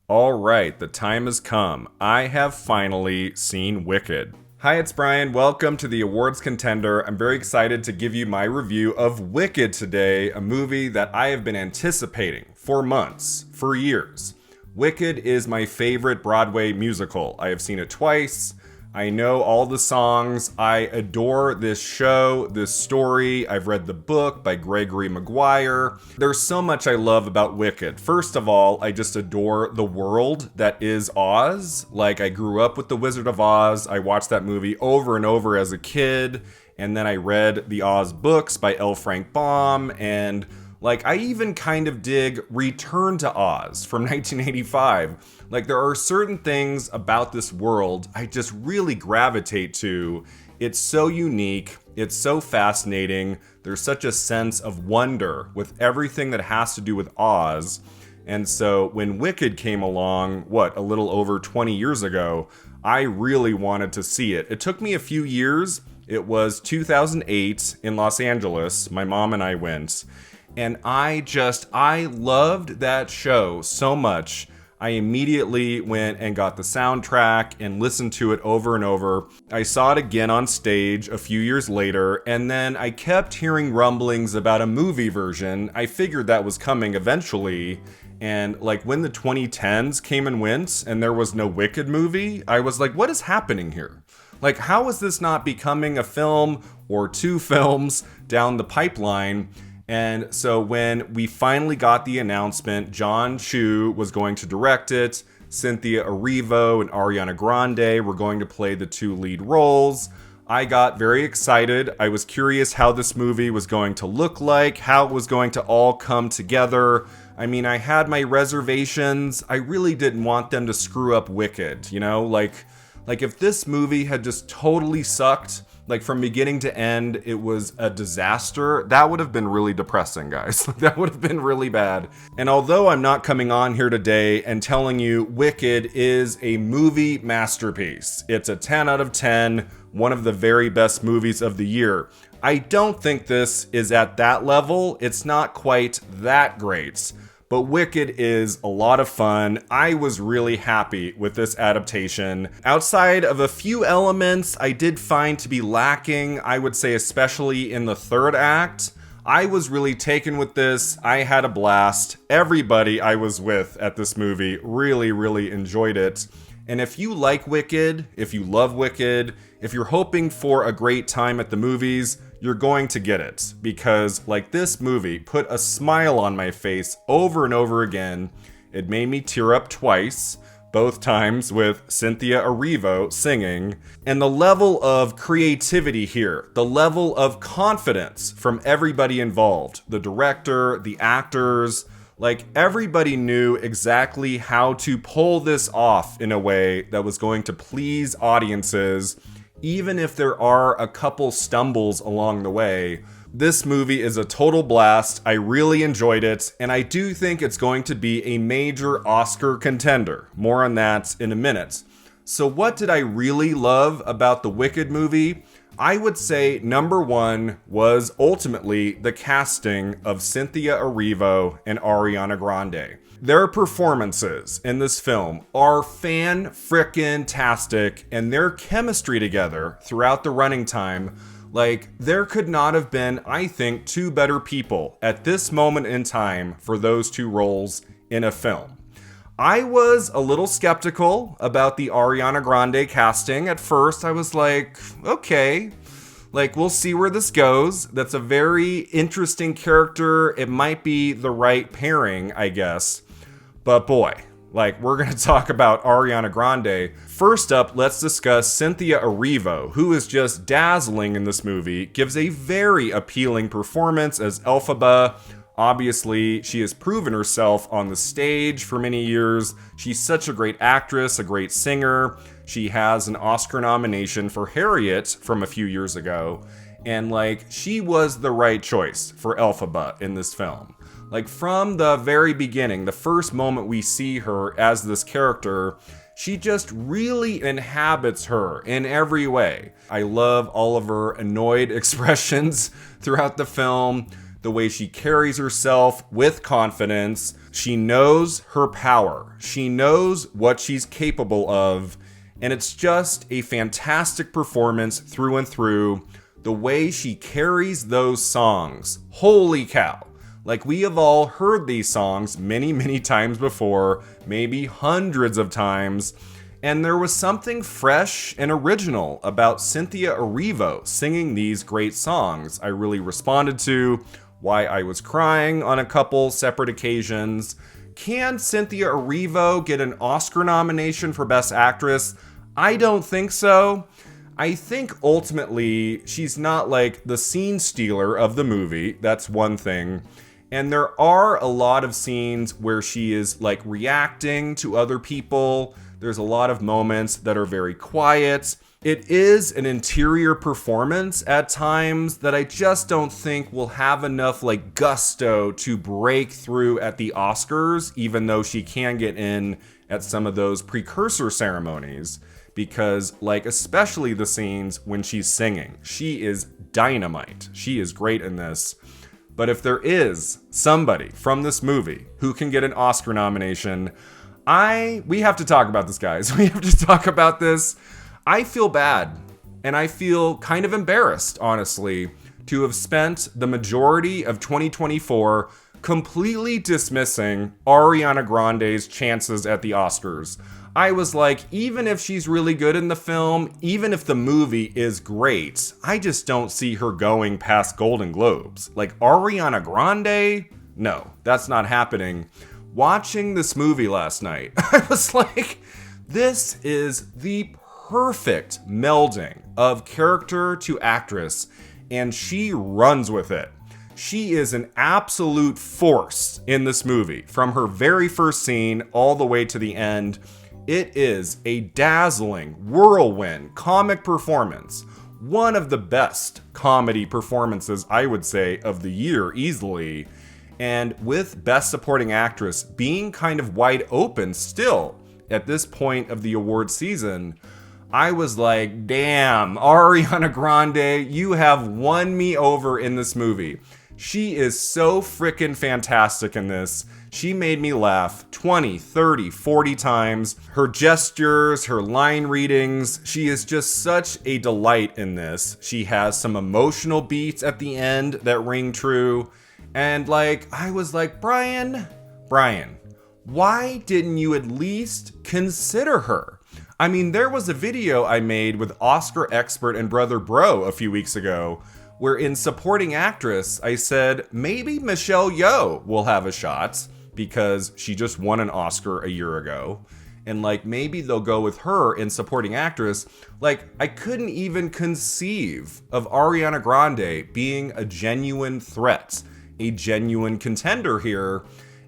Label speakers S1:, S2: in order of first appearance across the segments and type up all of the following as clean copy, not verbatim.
S1: All right, the time has come. I have finally seen Wicked. Hi, it's Brian. Welcome to the Awards Contender. I'm very excited to give you my review of Wicked today, a movie that I have been anticipating for months, for years. Wicked is my favorite Broadway musical. I have seen it twice. I know all the songs. I adore this show, this story. I've read the book by Gregory Maguire. There's so much I love about Wicked. First of all, I just adore the world that is Oz. Like, I grew up with The Wizard of Oz. I watched that movie over and over as a kid. And then I read the Oz books by L. Frank Baum. And I even kind of dig Return to Oz from 1985. There are certain things about this world I just really gravitate to. It's so unique. It's so fascinating. There's such a sense of wonder with everything that has to do with Oz. And so when Wicked came along, a little over 20 years ago, I really wanted to see it. It took me a few years. It was 2008 in Los Angeles. My mom and I went. And I loved that show so much. I immediately went and got the soundtrack and listened to it over and over. I saw it again on stage a few years later, and then I kept hearing rumblings about a movie version. I figured that was coming eventually. And when the 2010s came and went and there was no Wicked movie, I was like, what is happening here? How is this not becoming a film or two films down the pipeline? And so when we finally got the announcement, John Chu was going to direct it, Cynthia Erivo and Ariana Grande were going to play the two lead roles. I got very excited. I was curious how this movie was going to look like, how it was going to all come together. I mean, I had my reservations. I really didn't want them to screw up Wicked, you know? If this movie had just totally sucked, from beginning to end, it was a disaster, that would have been really depressing, guys. That would have been really bad. And although I'm not coming on here today and telling you Wicked is a movie masterpiece, it's a 10 out of 10, one of the very best movies of the year, I don't think this is at that level. It's not quite that great. But Wicked is a lot of fun. I was really happy with this adaptation. Outside of a few elements I did find to be lacking, I would say especially in the third act, I was really taken with this. I had a blast. Everybody I was with at this movie really, really enjoyed it. And if you like Wicked, if you love Wicked, if you're hoping for a great time at the movies, you're going to get it. Because, this movie put a smile on my face over and over again. It made me tear up twice, both times with Cynthia Erivo singing. And the level of creativity here, the level of confidence from everybody involved, the director, the actors, everybody knew exactly how to pull this off in a way that was going to please audiences, even if there are a couple stumbles along the way. This movie is a total blast. I really enjoyed it, and I do think it's going to be a major Oscar contender. More on that in a minute. So what did I really love about the Wicked movie? I would say number one was ultimately the casting of Cynthia Erivo and Ariana Grande. Their performances in this film are fan-frickin-tastic, and their chemistry together throughout the running time, there could not have been, I think, two better people at this moment in time for those two roles in a film. I was a little skeptical about the Ariana Grande casting. At first, I was like, okay, we'll see where this goes. That's a very interesting character. It might be the right pairing, I guess. But boy, we're going to talk about Ariana Grande. First up, let's discuss Cynthia Erivo, who is just dazzling in this movie, gives a very appealing performance as Elphaba. Obviously, she has proven herself on the stage for many years. She's such a great actress, a great singer. She has an Oscar nomination for Harriet from a few years ago. And she was the right choice for Elphaba in this film. From the very beginning, the first moment we see her as this character, she just really inhabits her in every way. I love all of her annoyed expressions throughout the film. the way she carries herself with confidence. She knows her power. She knows what she's capable of. And it's just a fantastic performance through and through. The way she carries those songs. Holy cow. Like, we have all heard these songs many, many times before, maybe hundreds of times. And there was something fresh and original about Cynthia Erivo singing these great songs. I really responded to, why I was crying on a couple separate occasions. Can Cynthia Erivo get an Oscar nomination for Best Actress? I don't think so. I think ultimately she's not like the scene stealer of the movie. That's one thing. And there are a lot of scenes where she is like reacting to other people. There's a lot of moments that are very quiet. It is an interior performance at times that I just don't think will have enough like gusto to break through at the Oscars, even though she can get in at some of those precursor ceremonies. Because like, especially the scenes when she's singing, she is dynamite. She is great in this. But if there is somebody from this movie who can get an Oscar nomination, we have to talk about this, guys. We have to talk about this. I feel bad, and I feel kind of embarrassed, honestly, to have spent the majority of 2024 completely dismissing Ariana Grande's chances at the Oscars. I was like, even if she's really good in the film, even if the movie is great, I just don't see her going past Golden Globes. Like, Ariana Grande? No, that's not happening. Watching this movie last night, I was like, this is the perfect melding of character to actress, and she runs with it. She is an absolute force in this movie, from her very first scene all the way to the end. It is a dazzling, whirlwind comic performance. One of the best comedy performances, I would say, of the year, easily. And with Best Supporting Actress being kind of wide open still at this point of the award season, I was like, damn, Ariana Grande, you have won me over in this movie. She is so freaking fantastic in this. She made me laugh 20, 30, 40 times. Her gestures, her line readings, she is just such a delight in this. She has some emotional beats at the end that ring true. And like, I was like, Brian, why didn't you at least consider her? I mean, there was a video I made with Oscar expert and brother Bro a few weeks ago, where in supporting actress, I said, maybe Michelle Yeoh will have a shot because she just won an Oscar a year ago. And like, maybe they'll go with her in supporting actress. Like, I couldn't even conceive of Ariana Grande being a genuine threat, a genuine contender here.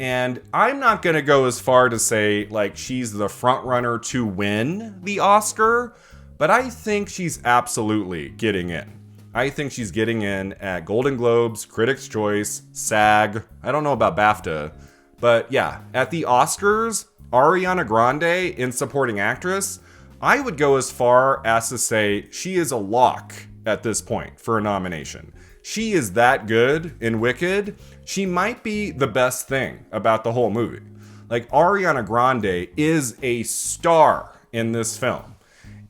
S1: And I'm not gonna go as far to say like she's the front runner to win the Oscar, but I think she's absolutely getting in. I think she's getting in at Golden Globes, Critics' Choice, SAG. I don't know about BAFTA, but yeah, at the Oscars, Ariana Grande in supporting actress, I would go as far as to say she is a lock at this point for a nomination. She is that good in Wicked. She might be the best thing about the whole movie. Like, Ariana Grande is a star in this film.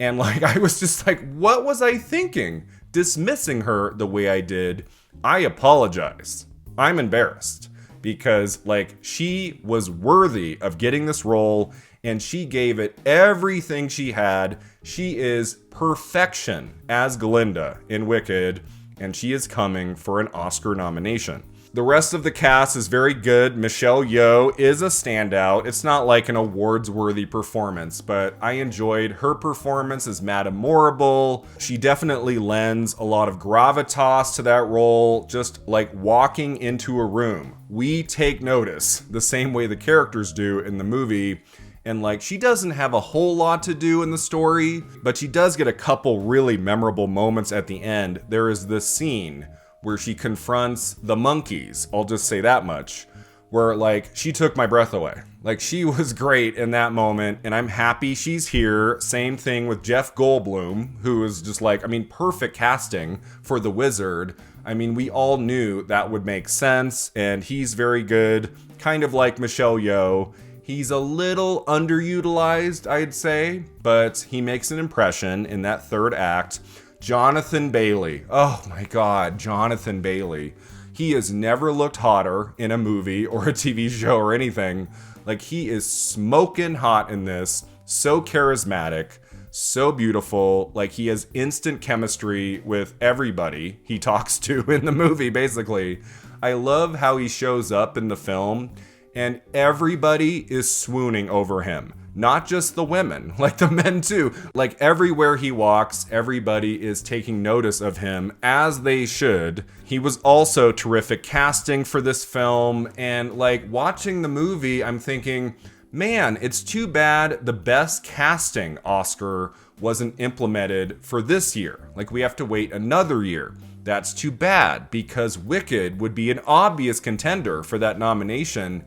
S1: And like, I was just like, what was I thinking? Dismissing her the way I did. I apologize. I'm embarrassed because like, she was worthy of getting this role and she gave it everything she had. She is perfection as Glinda in Wicked, and she is coming for an Oscar nomination. The rest of the cast is very good. Michelle Yeoh is a standout. It's not like an awards-worthy performance, but I enjoyed her performance as Madame Morrible. She definitely lends a lot of gravitas to that role, just like walking into a room. We take notice the same way the characters do in the movie. And like, she doesn't have a whole lot to do in the story, but she does get a couple really memorable moments at the end. There is this scene where she confronts the monkeys, I'll just say that much, where like, she took my breath away. Like, she was great in that moment, and I'm happy she's here. Same thing with Jeff Goldblum, who is just like, I mean, perfect casting for the Wizard. I mean, we all knew that would make sense, and he's very good, kind of like Michelle Yeoh. He's a little underutilized, I'd say, but he makes an impression in that third act. Jonathan Bailey. Oh my God, Jonathan Bailey. He has never looked hotter in a movie or a TV show or anything. Like, he is smoking hot in this. So charismatic, so beautiful. Like, he has instant chemistry with everybody he talks to in the movie, basically. I love how he shows up in the film and everybody is swooning over him. Not just the women, like the men too. Like, everywhere he walks, everybody is taking notice of him, as they should. He was also terrific casting for this film, and like, watching the movie, I'm thinking, man, it's too bad the best casting Oscar wasn't implemented for this year. Like, we have to wait another year. That's too bad, because Wicked would be an obvious contender for that nomination.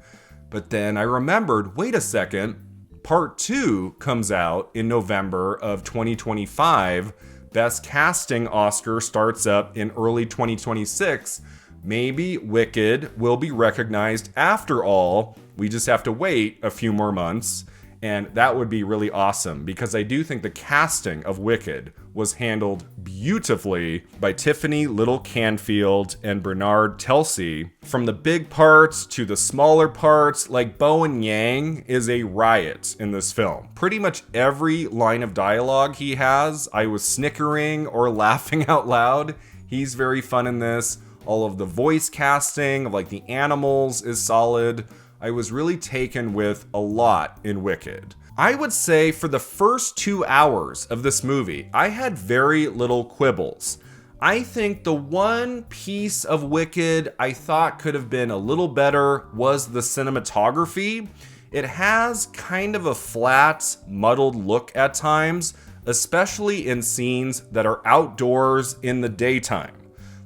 S1: But then I remembered, wait a second, Part 2 comes out in November of 2025. Best Casting Oscar starts up in early 2026. Maybe Wicked will be recognized after all. We just have to wait a few more months. And that would be really awesome, because I do think the casting of Wicked was handled beautifully by Tiffany Little Canfield and Bernard Telsey. From the big parts to the smaller parts, like Bowen Yang is a riot in this film. Pretty much every line of dialogue he has, I was snickering or laughing out loud. He's very fun in this. All of the voice casting of like the animals is solid. I was really taken with a lot in Wicked. I would say for the first 2 hours of this movie, I had very little quibbles. I think the one piece of Wicked I thought could have been a little better was the cinematography. It has kind of a flat, muddled look at times, especially in scenes that are outdoors in the daytime.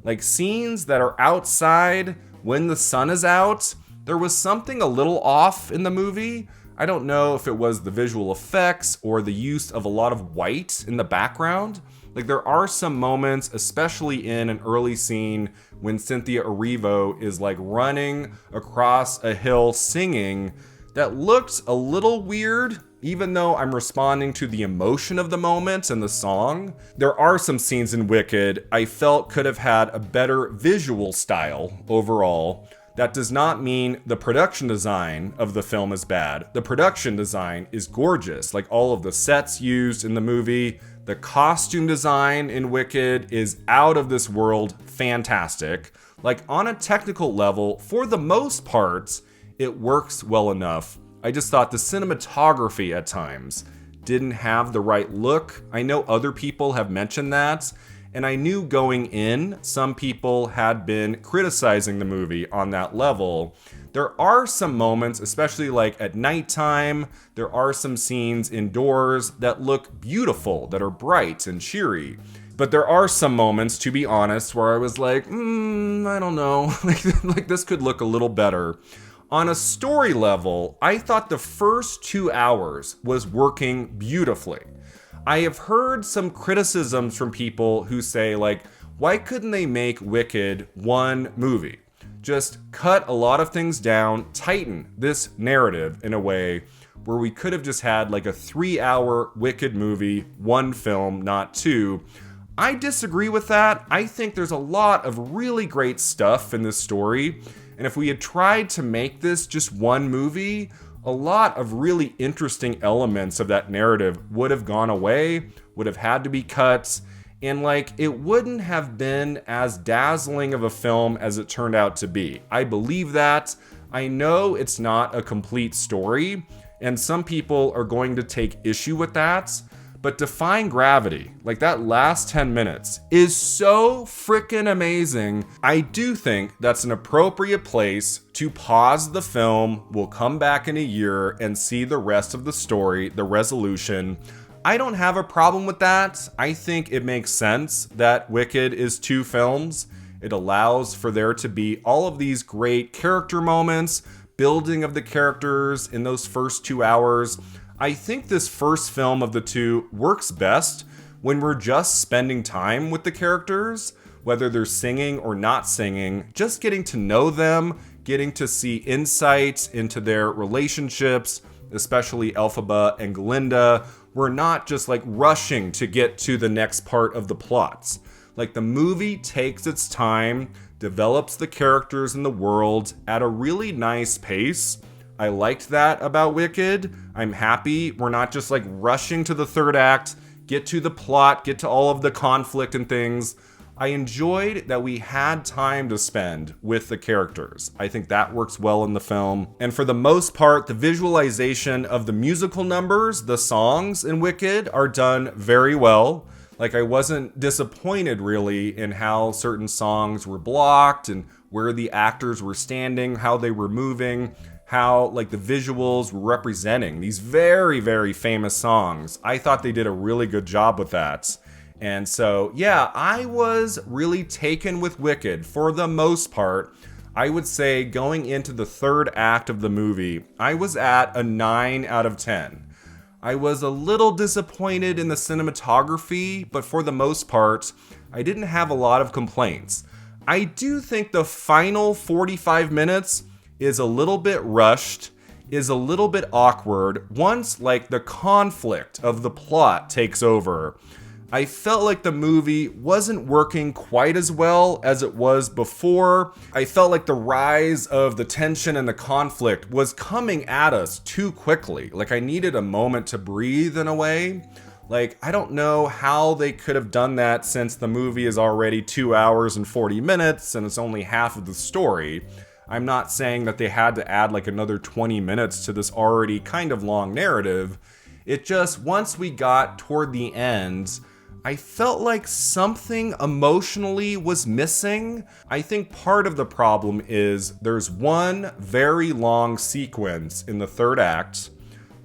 S1: Like scenes that are outside when the sun is out. There was something a little off in the movie. I don't know if it was the visual effects or the use of a lot of white in the background. Like, there are some moments, especially in an early scene when Cynthia Erivo is like running across a hill singing, that looked a little weird, even though I'm responding to the emotion of the moment and the song. There are some scenes in Wicked I felt could have had a better visual style overall. That does not mean the production design of the film is bad. The production design is gorgeous. Like, all of the sets used in the movie, the costume design in Wicked is out of this world fantastic. Like, on a technical level, for the most part, it works well enough. I just thought the cinematography at times didn't have the right look. I know other people have mentioned that. And I knew going in, some people had been criticizing the movie on that level. There are some moments, especially like at nighttime, there are some scenes indoors that look beautiful, that are bright and cheery. But there are some moments, to be honest, where I was like, I don't know, like this could look a little better. On a story level, I thought the first 2 hours was working beautifully. I have heard some criticisms from people who say, like, why couldn't they make Wicked one movie? Just cut a lot of things down, tighten this narrative in a way where we could have just had like a 3-hour Wicked movie, one film, not two. I disagree with that. I think there's a lot of really great stuff in this story. And if we had tried to make this just one movie, a lot of really interesting elements of that narrative would have gone away, would have had to be cut, and like, it wouldn't have been as dazzling of a film as it turned out to be. I believe that. I know it's not a complete story, and some people are going to take issue with that, but Defying Gravity, like that last 10 minutes, is so freaking amazing. I do think that's an appropriate place to pause the film. We'll come back in a year and see the rest of the story, the resolution. I don't have a problem with that. I think it makes sense that Wicked is 2 films. It allows for there to be all of these great character moments, building of the characters in those first 2 hours. I think this first film of the 2 works best when we're just spending time with the characters. whether they're singing or not singing, just getting to know them, getting to see insights into their relationships, especially Elphaba and Glinda. We're not just like rushing to get to the next part of the plots. Like the movie takes its time, develops the characters in the world at a really nice pace. I liked that about Wicked. I'm happy we're not just like rushing to the third act, get to the plot, get to all of the conflict and things. I enjoyed that we had time to spend with the characters. I think that works well in the film. And for the most part, the visualization of the musical numbers, the songs in Wicked, are done very well. Like I wasn't disappointed really in how certain songs were blocked and where the actors were standing, how they were moving, how like the visuals were representing these very, very famous songs. I thought they did a really good job with that. And so, yeah, I was really taken with Wicked for the most part. I would say going into the third act of the movie, I was at a 9 out of 10. I was a little disappointed in the cinematography, but for the most part, I didn't have a lot of complaints. I do think the final 45 minutes is a little bit rushed, is a little bit awkward. Once like the conflict of the plot takes over, I felt like the movie wasn't working quite as well as it was before. I felt like the rise of the tension and the conflict was coming at us too quickly. Like I needed a moment to breathe in a way. Like I don't know how they could have done that since the movie is already 2 hours and 40 minutes and it's only half of the story. I'm not saying that they had to add like another 20 minutes to this already kind of long narrative. It just, once we got toward the end, I felt like something emotionally was missing. I think part of the problem is there's one very long sequence in the third act,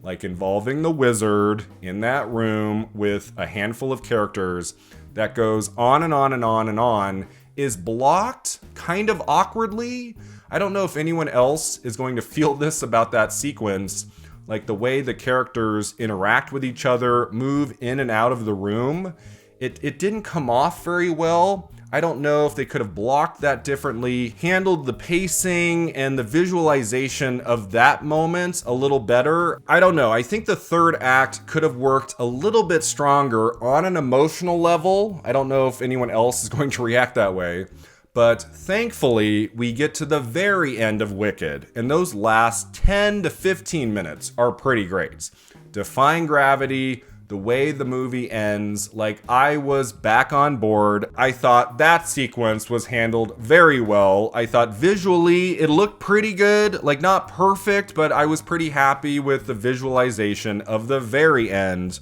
S1: like involving the wizard in that room with a handful of characters that goes on and on and on and on, is blocked kind of awkwardly. I don't know if anyone else is going to feel this about that sequence. Like the way the characters interact with each other, move in and out of the room, it didn't come off very well. I don't know if they could have blocked that differently, handled the pacing and the visualization of that moment a little better. I don't know. I think the third act could have worked a little bit stronger on an emotional level. I don't know if anyone else is going to react that way. But thankfully, we get to the very end of Wicked, and those last 10 to 15 minutes are pretty great. Defying gravity, the way the movie ends, like I was back on board. I thought that sequence was handled very well. I thought visually it looked pretty good, like not perfect, but I was pretty happy with the visualization of the very end.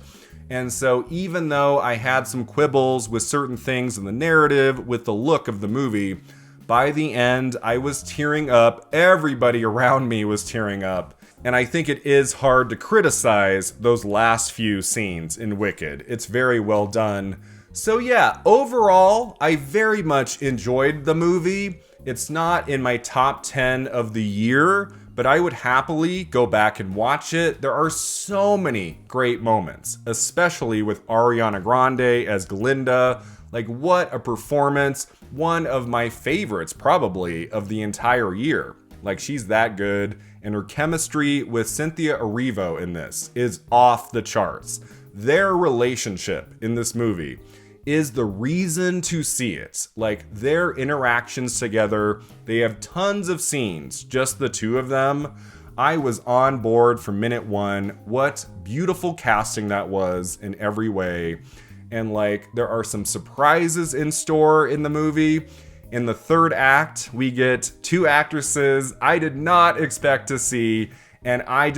S1: And so even though I had some quibbles with certain things in the narrative, with the look of the movie, by the end, I was tearing up. Everybody around me was tearing up. And I think it is hard to criticize those last few scenes in Wicked. It's very well done. So yeah, overall, I very much enjoyed the movie. It's not in my top 10 of the year, but I would happily go back and watch it. There are so many great moments, especially with Ariana Grande as Glinda. Like, what a performance. One of my favorites, probably, of the entire year. Like, she's that good. And her chemistry with Cynthia Erivo in this is off the charts. Their relationship in this movie is the reason to see it. Like, their interactions together, they have tons of scenes, just the two of them. I was on board from minute one. What beautiful casting that was in every way. And like, there are some surprises in store in the movie. In the third act, we get two actresses I did not expect to see, and I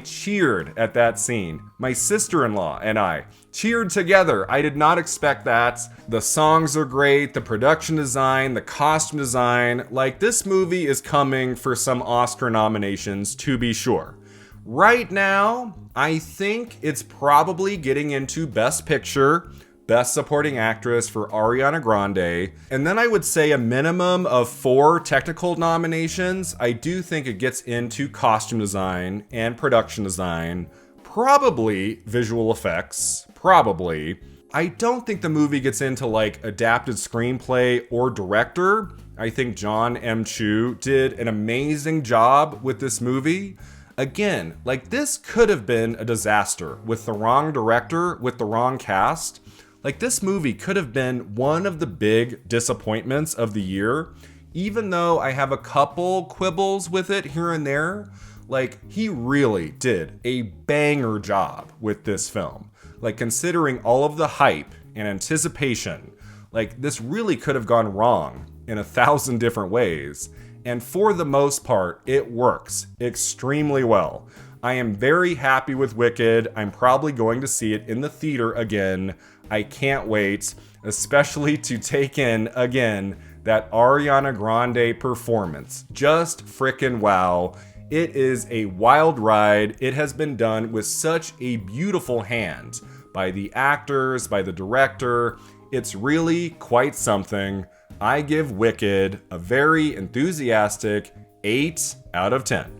S1: cheered at that scene. My sister-in-law and I cheered together. I did not expect that. The songs are great, the production design, the costume design. Like, this movie is coming for some Oscar nominations, to be sure. Right now, I think it's probably getting into Best Picture, Best Supporting Actress for Ariana Grande, and then I would say a minimum of 4 technical nominations. I do think it gets into costume design and production design, probably visual effects, probably. I don't think the movie gets into like adapted screenplay or director. I think John M. Chu did an amazing job with this movie. Again, like this could have been a disaster with the wrong director, with the wrong cast. Like this movie could have been one of the big disappointments of the year. Even though I have a couple quibbles with it here and there, like he really did a banger job with this film. Like considering all of the hype and anticipation, like this really could have gone wrong in 1,000 different ways. And for the most part, it works extremely well. I am very happy with Wicked. I'm probably going to see it in the theater again. I can't wait, especially to take in again that Ariana Grande performance. Just frickin' wow. It is a wild ride. It has been done with such a beautiful hand by the actors, by the director. It's really quite something. I give Wicked a very enthusiastic 8 out of 10.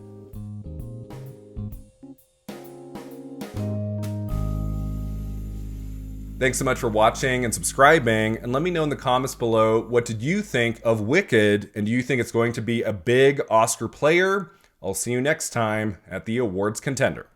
S1: Thanks so much for watching and subscribing, and let me know in the comments below, what did you think of Wicked, and do you think it's going to be a big Oscar player? I'll see you next time at the Awards Contender.